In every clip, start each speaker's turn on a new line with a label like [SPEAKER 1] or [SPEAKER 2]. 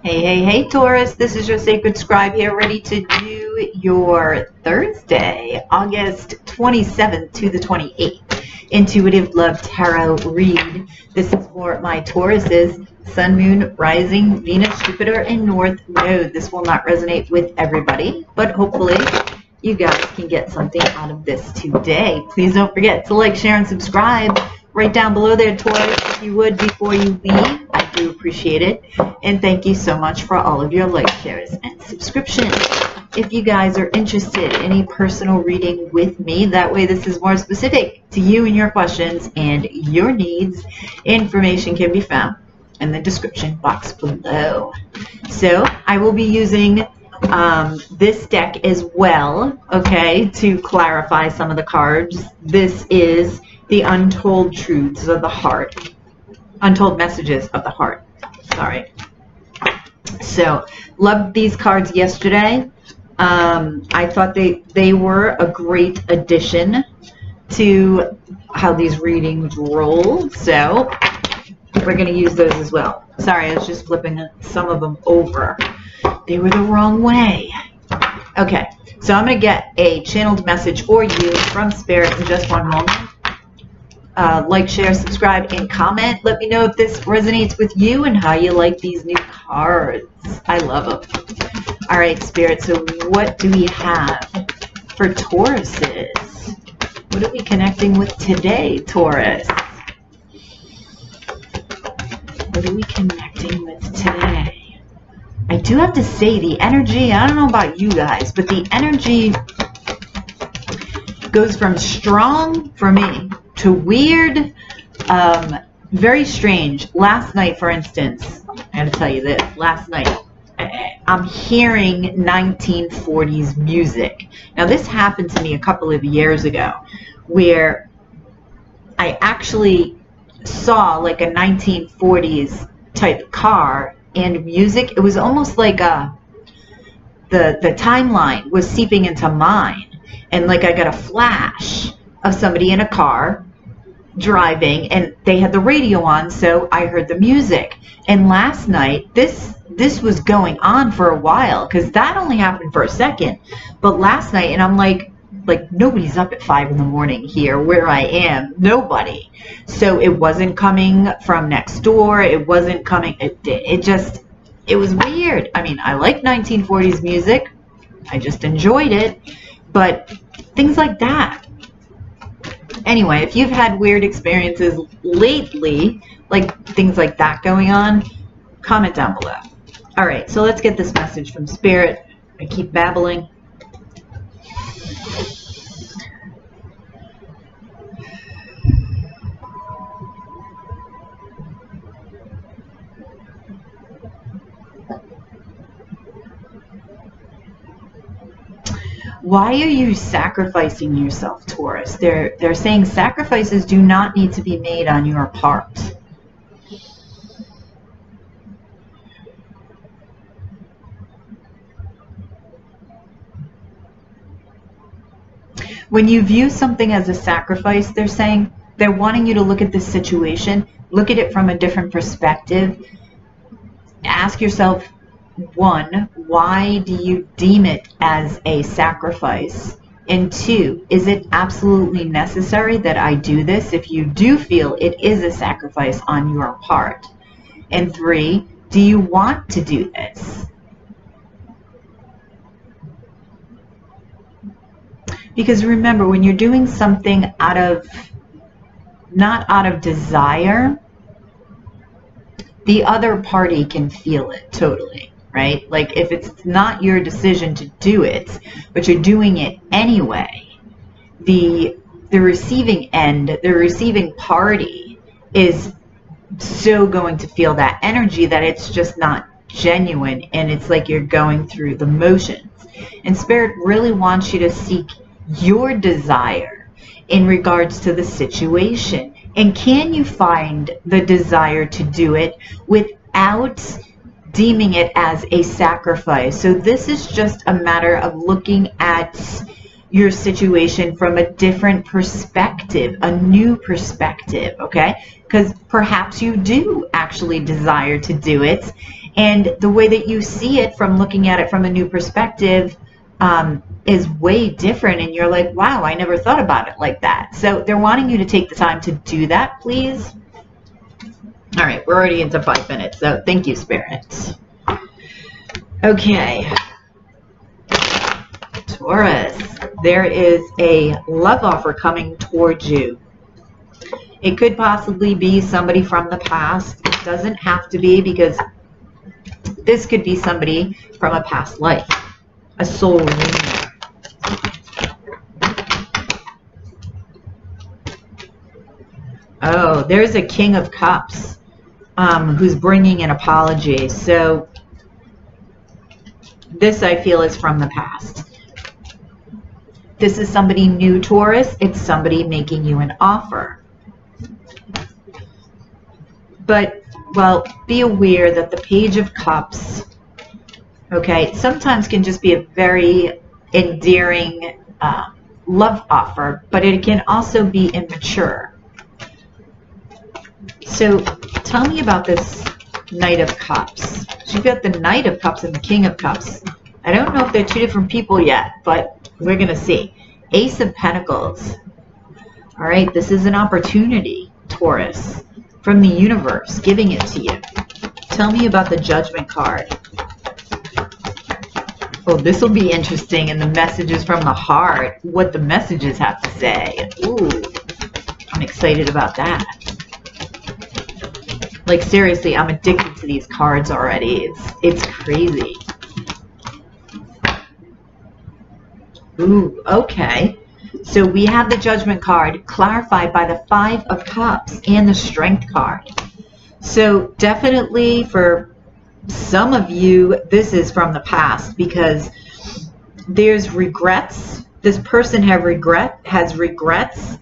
[SPEAKER 1] Hey, Taurus, this is your Sacred Scribe here, ready to do your Thursday, August 27th to the 28th, Intuitive Love Tarot read. This is for my Tauruses, Sun, Moon, Rising, Venus, Jupiter, and North Node. This will not resonate with everybody, but hopefully you guys can get something out of this today. Please don't forget to like, share, and subscribe right down below there, Taurus, if you would, before you leave. I do appreciate it. And thank you so much for all of your likes, shares, and subscriptions. If you guys are interested in a personal reading with me, that way this is more specific to you and your questions and your needs, information can be found in the description box below. So I will be using this deck as well, okay, to clarify some of the cards. This is the Untold Truths of the Heart. Untold Messages of the Heart. Sorry. So, loved these cards yesterday. I thought they were a great addition to how these readings roll. So, we're going to use those as well. Sorry, I was just flipping some of them over. They were the wrong way. Okay, so I'm going to get a channeled message for you from Spirit in just one moment. Like, share, subscribe, and comment. Let me know if this resonates with you and how you like these new cards. I love them. All right, Spirit, so what do we have for Tauruses? What are we connecting with today, Taurus? What are we connecting with today? I do have to say, the energy, I don't know about you guys, but the energy goes from strong for me to weird, very strange. Last night, for instance, I gotta tell you this, last night, I'm hearing 1940s music. Now, this happened to me a couple of years ago, where I actually saw like a 1940s type car and music. It was almost like the timeline was seeping into mine, and like I got a flash of somebody in a car driving, and they had the radio on, so I heard the music. And last night, this was going on for a while, because that only happened for a second. But last night, and I'm like nobody's up at 5 in the morning here where I am. Nobody. So it wasn't coming from next door. It wasn't coming. It was weird. I mean, I like 1940s music. I just enjoyed it. But things like that. Anyway, if you've had weird experiences lately, like things like that going on, comment down below. All right, so let's get this message from Spirit. I keep babbling. Why are you sacrificing yourself, Taurus? They're saying sacrifices do not need to be made on your part. When you view something as a sacrifice, they're saying they're wanting you to look at this situation, look at it from a different perspective. Ask yourself, one, why do you deem it as a sacrifice? And two, is it absolutely necessary that I do this if you do feel it is a sacrifice on your part? And three, do you want to do this? Because remember, when you're doing something not out of desire, the other party can feel it totally, right? Like if it's not your decision to do it, but you're doing it anyway, the receiving end, the receiving party is so going to feel that energy that it's just not genuine, and it's like you're going through the motions. And Spirit really wants you to seek your desire in regards to the situation. And can you find the desire to do it without deeming it as a sacrifice? So this is just a matter of looking at your situation from a different perspective, a new perspective, okay? Because perhaps you do actually desire to do it, and the way that you see it from looking at it from a new perspective is way different, and you're like, wow, I never thought about it like that. So they're wanting you to take the time to do that, please. All right, we're already into 5 minutes, so thank you, Spirit. Okay. Taurus, there is a love offer coming towards you. It could possibly be somebody from the past. It doesn't have to be, because this could be somebody from a past life, a soul reunion. Oh, there's a King of Cups who's bringing an apology. So this, I feel, is from the past. This is somebody new, Taurus. It's somebody making you an offer. But, well, be aware that the Page of Cups, okay, sometimes can just be a very endearing love offer, but it can also be immature. So tell me about this Knight of Cups. You've got the Knight of Cups and the King of Cups. I don't know if they're two different people yet, but we're going to see. Ace of Pentacles. All right, this is an opportunity, Taurus, from the universe, giving it to you. Tell me about the Judgment card. Oh, this will be interesting, and the messages from the heart, what the messages have to say. Ooh, I'm excited about that. Like, seriously, I'm addicted to these cards already. It's crazy. Ooh, okay. So we have the Judgment card clarified by the 5 of Cups and the Strength card. So definitely for some of you, this is from the past, because there's regrets. This person has regrets.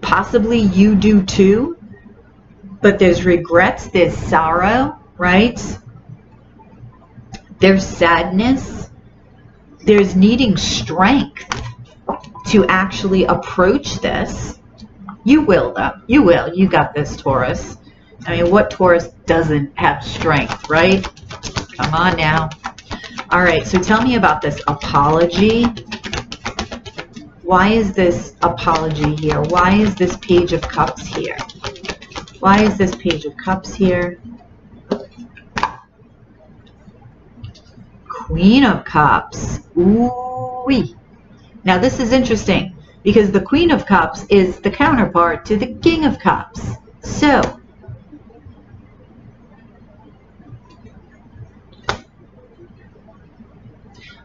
[SPEAKER 1] Possibly you do too. But there's regrets, there's sorrow, right? There's sadness. There's needing strength to actually approach this. You will, though. You will. You got this, Taurus. I mean, what Taurus doesn't have strength, right? Come on now. All right, so tell me about this apology. Why is this apology here? Why is this Page of Cups here? Why is this Page of Cups here? Queen of Cups. Ooh-wee. Now this is interesting, because the Queen of Cups is the counterpart to the King of Cups. So,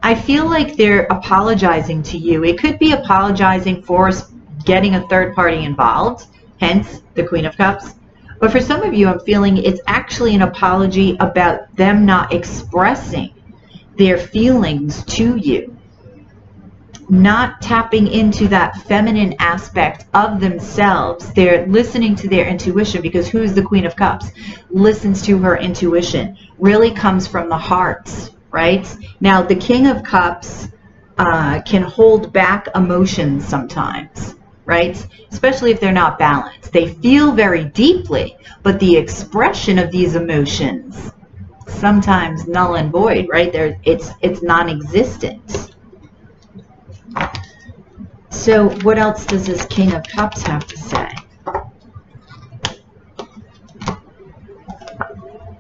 [SPEAKER 1] I feel like they're apologizing to you. It could be apologizing for getting a third party involved, hence the Queen of Cups. But for some of you, I'm feeling it's actually an apology about them not expressing their feelings to you. Not tapping into that feminine aspect of themselves. They're listening to their intuition, because who's the Queen of Cups? Listens to her intuition. Really comes from the heart, right? Now, the King of Cups can hold back emotions sometimes, right? Especially if they're not balanced. They feel very deeply, but the expression of these emotions, sometimes null and void, right? It's non-existent. So what else does this King of Cups have to say?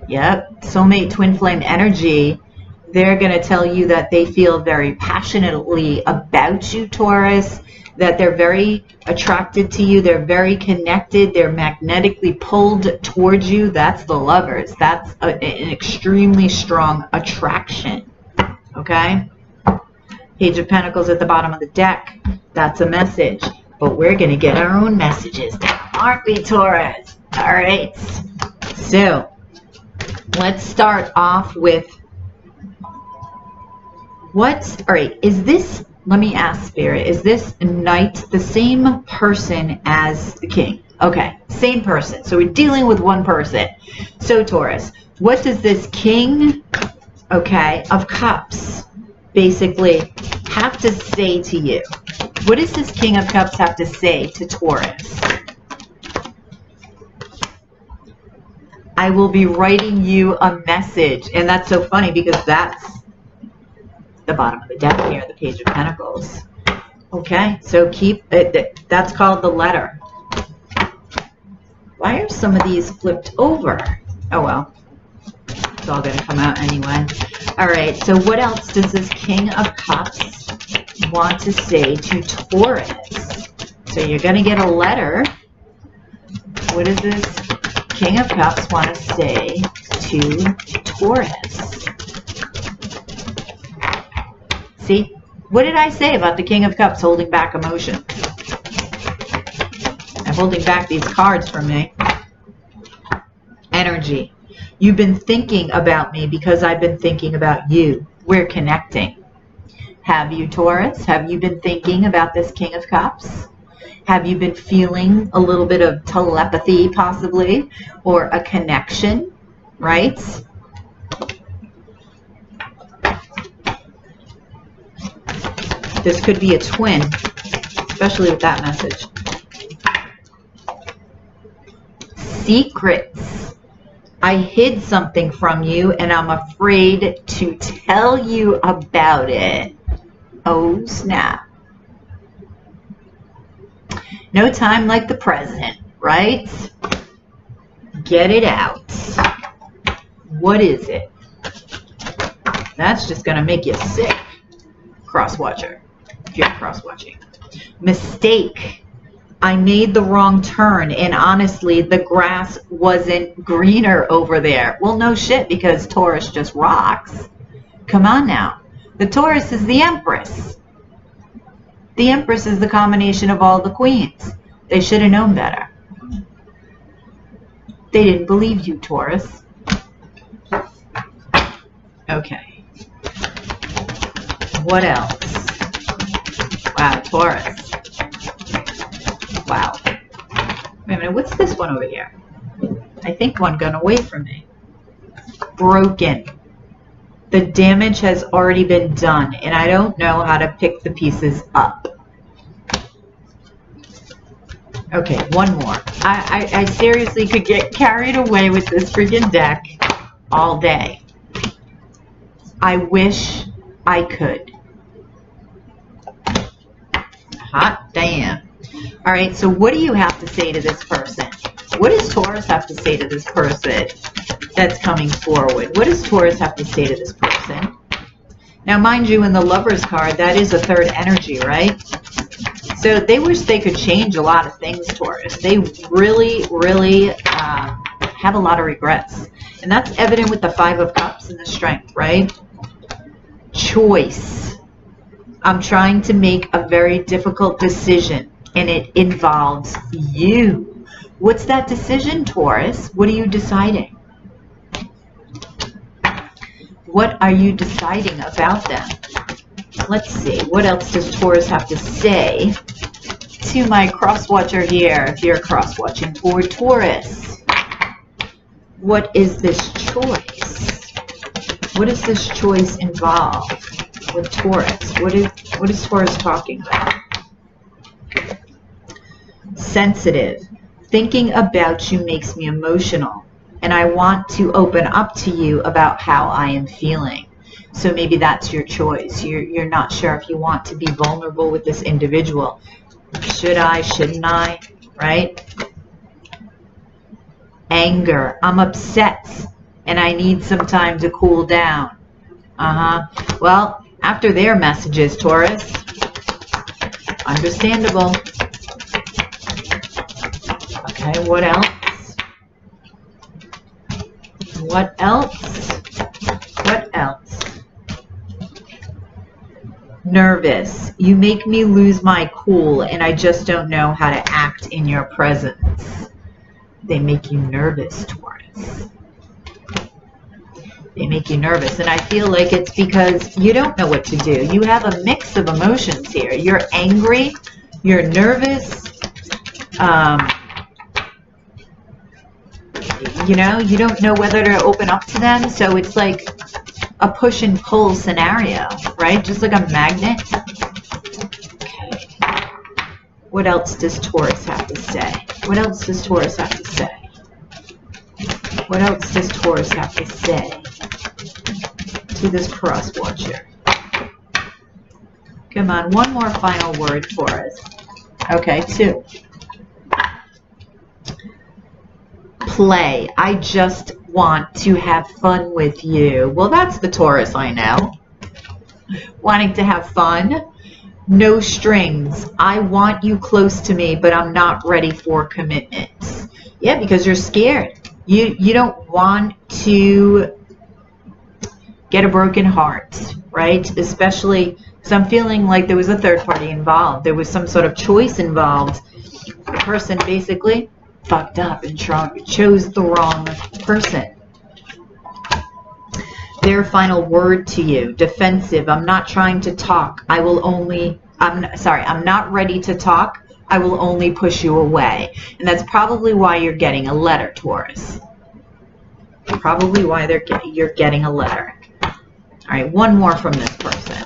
[SPEAKER 1] Yep, soulmate twin flame energy. They're going to tell you that they feel very passionately about you, Taurus, that they're very attracted to you. They're very connected. They're magnetically pulled towards you. That's the Lovers. That's an extremely strong attraction. Okay? Page of Pentacles at the bottom of the deck. That's a message. But we're going to get our own messages now, aren't we, Taurus? All right. So, let's start off with all right, is this, let me ask Spirit, is this Knight the same person as the King? Okay, same person. So we're dealing with one person. So Taurus, what does this King, okay, of Cups basically have to say to you? What does this King of Cups have to say to Taurus? I will be writing you a message. And that's so funny because that's the bottom of the deck here, the Page of Pentacles. Okay, so keep it. That's called the letter. Why are some of these flipped over? Oh, well. It's all going to come out anyway. All right, so what else does this King of Cups want to say to Taurus? So you're going to get a letter. What does this King of Cups want to say to Taurus? See, what did I say about the King of Cups holding back emotion? I'm holding back these cards from me. Energy. You've been thinking about me because I've been thinking about you. We're connecting. Have you, Taurus? Have you been thinking about this King of Cups? Have you been feeling a little bit of telepathy, possibly, or a connection, right? This could be a twin, especially with that message. Secrets. I hid something from you and I'm afraid to tell you about it. Oh, snap. No time like the present, right? Get it out. What is it? That's just going to make you sick. Cross-watcher, if you're cross-watching. Mistake. I made the wrong turn, and honestly, the grass wasn't greener over there. Well, no shit, because Taurus just rocks. Come on now. The Taurus is the Empress. The Empress is the combination of all the queens. They should have known better. They didn't believe you, Taurus. Okay. What else? Wow, Taurus. Wow. Wait a minute, what's this one over here? I think one got away from me. Broken. The damage has already been done, and I don't know how to pick the pieces up. Okay, one more. I seriously could get carried away with this freaking deck all day. I wish I could. Hot damn. All right, so what do you have to say to this person? What does Taurus have to say to this person that's coming forward? What does Taurus have to say to this person? Now, mind you, in the Lovers card, that is a third energy, right? So they wish they could change a lot of things, Taurus. They really, really have a lot of regrets. And that's evident with the Five of Cups and the Strength, right? Choice. I'm trying to make a very difficult decision, and it involves you. What's that decision, Taurus? What are you deciding? What are you deciding about them? Let's see. What else does Taurus have to say to my cross-watcher here, if you're cross-watching for Taurus? What is this choice? What does this choice involve with Taurus? What is Taurus talking about? Sensitive. Thinking about you makes me emotional, and I want to open up to you about how I am feeling. So maybe that's your choice. You're not sure if you want to be vulnerable with this individual. Should I? Shouldn't I? Right? Anger. I'm upset, and I need some time to cool down. Well, after their messages, Taurus. Understandable. Okay, what else? What else? What else? Nervous. You make me lose my cool, and I just don't know how to act in your presence. They make you nervous, Taurus. They make you nervous, and I feel like it's because you don't know what to do. You have a mix of emotions here. You're angry, you're nervous, you know, you don't know whether to open up to them, so it's like a push and pull scenario, right? Just like a magnet. What else does Taurus have to say? What else does Taurus have to say? What else does Taurus have to say to this cross watcher? Come on, one more final word for us. Okay, 2. Play. I just want to have fun with you. Well, that's the Taurus I know. Wanting to have fun. No strings. I want you close to me, but I'm not ready for commitments. Yeah, because you're scared. You don't want to get a broken heart, right? Especially because I'm feeling like there was a third party involved. There was some sort of choice involved. The person basically fucked up and chose the wrong person. Their final word to you, defensive. I'm not trying to talk. I'm not ready to talk. I will only push you away. And that's probably why you're getting a letter, Taurus. Probably why you're getting a letter. All right, one more from this person.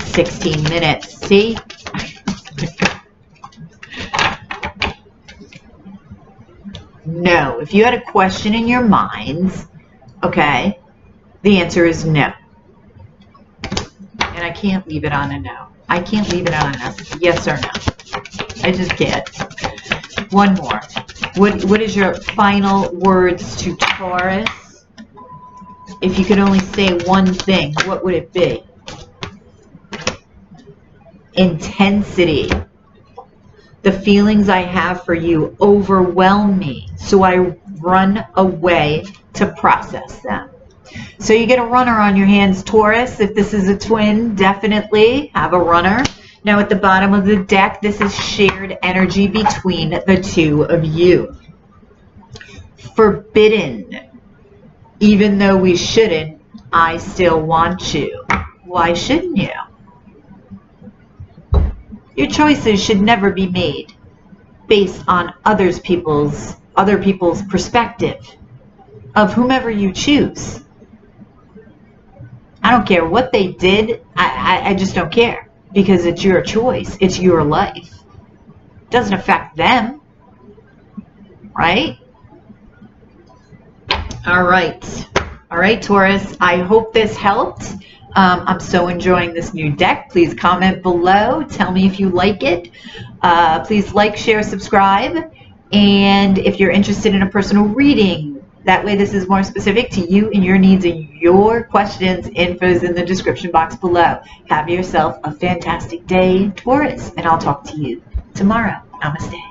[SPEAKER 1] 16 minutes. See? No. If you had a question in your mind, okay, the answer is no. And I can't leave it on a no. I can't leave it on a yes or no. I just can't. One more. What is your final words to Taurus? If you could only say one thing, what would it be? Intensity. The feelings I have for you overwhelm me, so I run away to process them. So you get a runner on your hands, Taurus. If this is a twin, definitely have a runner. Now at the bottom of the deck, this is shared energy between the two of you. Forbidden. Even though we shouldn't, I still want you. Why shouldn't you? Your choices should never be made based on other people's perspective of whomever you choose. I don't care what they did. I just don't care, because it's your choice. It's your life. It doesn't affect them, right? All right, Taurus. I hope this helped. I'm so enjoying this new deck. Please comment below. Tell me if you like it. Please like, share, subscribe. And if you're interested in a personal reading, that way this is more specific to you and your needs and your questions. Info's in the description box below. Have yourself a fantastic day, Taurus, and I'll talk to you tomorrow. Namaste.